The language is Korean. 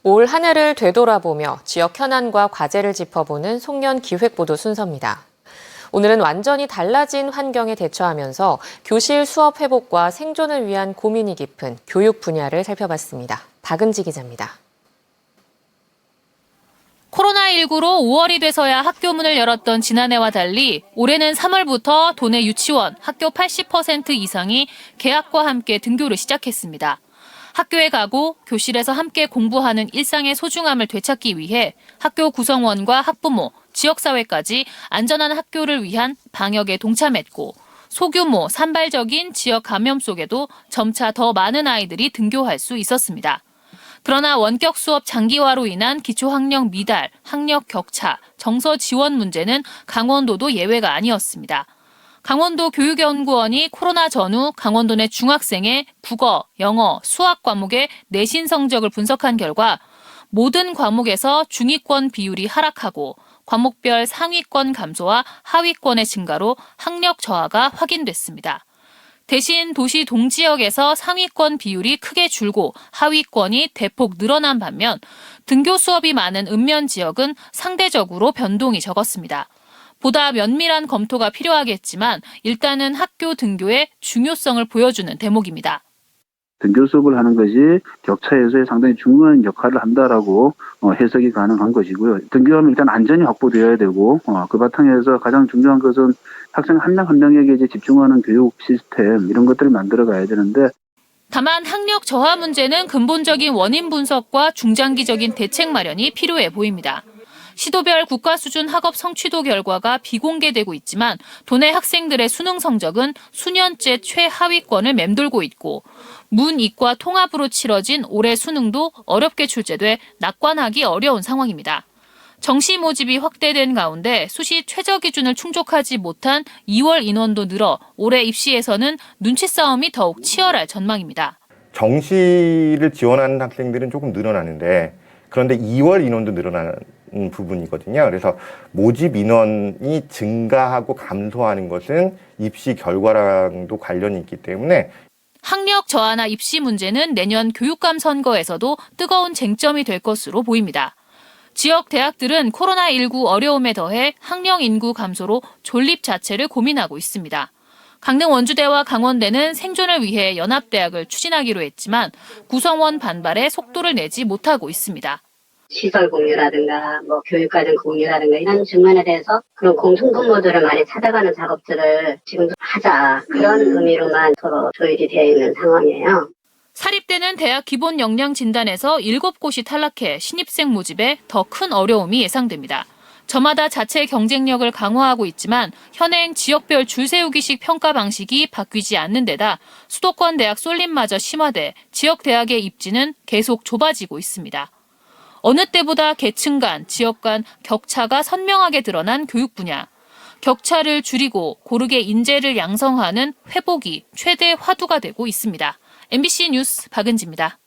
올 한 해를 되돌아보며 지역 현안과 과제를 짚어보는 송년 기획보도 순서입니다. 오늘은 완전히 달라진 환경에 대처하면서 교실 수업 회복과 생존을 위한 고민이 깊은 교육 분야를 살펴봤습니다. 박은지 기자입니다. 코로나19로 5월이 돼서야 학교 문을 열었던 지난해와 달리 올해는 3월부터 도내 유치원, 학교 80% 이상이 개학과 함께 등교를 시작했습니다. 학교에 가고 교실에서 함께 공부하는 일상의 소중함을 되찾기 위해 학교 구성원과 학부모, 지역사회까지 안전한 학교를 위한 방역에 동참했고 소규모 산발적인 지역 감염 속에도 점차 더 많은 아이들이 등교할 수 있었습니다. 그러나 원격 수업 장기화로 인한 기초학력 미달, 학력 격차, 정서 지원 문제는 강원도도 예외가 아니었습니다. 강원도 교육연구원이 코로나 전후 강원도 내 중학생의 국어, 영어, 수학 과목의 내신 성적을 분석한 결과 모든 과목에서 중위권 비율이 하락하고 과목별 상위권 감소와 하위권의 증가로 학력 저하가 확인됐습니다. 대신 도시 동지역에서 상위권 비율이 크게 줄고 하위권이 대폭 늘어난 반면 등교 수업이 많은 읍면 지역은 상대적으로 변동이 적었습니다. 보다 면밀한 검토가 필요하겠지만 일단은 학교 등교의 중요성을 보여주는 대목입니다. 등교 수업을 하는 것이 격차 해소에 상당히 중요한 역할을 한다라고 해석이 가능한 것이고요. 등교하면 일단 안전이 확보되어야 되고 그 바탕에서 가장 중요한 것은 학생 한 명 한 명에게 이제 집중하는 교육 시스템 이런 것들을 만들어 가야 되는데 다만 학력 저하 문제는 근본적인 원인 분석과 중장기적인 대책 마련이 필요해 보입니다. 시도별 국가 수준 학업 성취도 결과가 비공개되고 있지만 도내 학생들의 수능 성적은 수년째 최하위권을 맴돌고 있고 문, 이과 통합으로 치러진 올해 수능도 어렵게 출제돼 낙관하기 어려운 상황입니다. 정시 모집이 확대된 가운데 수시 최저 기준을 충족하지 못한 2월 인원도 늘어 올해 입시에서는 눈치 싸움이 더욱 치열할 전망입니다. 정시를 지원하는 학생들은 조금 늘어나는데 그런데 2월 인원도 늘어나는 부분이거든요. 그래서 모집 인원이 증가하고 감소하는 것은 입시 결과랑도 관련이 있기 때문에 학력 저하나 입시 문제는 내년 교육감 선거에서도 뜨거운 쟁점이 될 것으로 보입니다. 지역 대학들은 코로나19 어려움에 더해 학령 인구 감소로 존립 자체를 고민하고 있습니다. 강릉 원주대와 강원대는 생존을 위해 연합대학을 추진하기로 했지만 구성원 반발에 속도를 내지 못하고 있습니다. 시설 공유라든가 교육과정 공유라든가 이런 측면에 대해서 그런 공통분모들을 많이 찾아가는 작업들을 지금 하자 그런 의미로만 서로 조율이 되어 있는 상황이에요. 사립대는 대학 기본 역량 진단에서 7곳이 탈락해 신입생 모집에 더 큰 어려움이 예상됩니다. 저마다 자체 경쟁력을 강화하고 있지만 현행 지역별 줄세우기식 평가 방식이 바뀌지 않는 데다 수도권 대학 쏠림마저 심화돼 지역 대학의 입지는 계속 좁아지고 있습니다. 어느 때보다 계층 간, 지역 간 격차가 선명하게 드러난 교육 분야. 격차를 줄이고 고르게 인재를 양성하는 회복이 최대 화두가 되고 있습니다. MBC 뉴스 박은지입니다.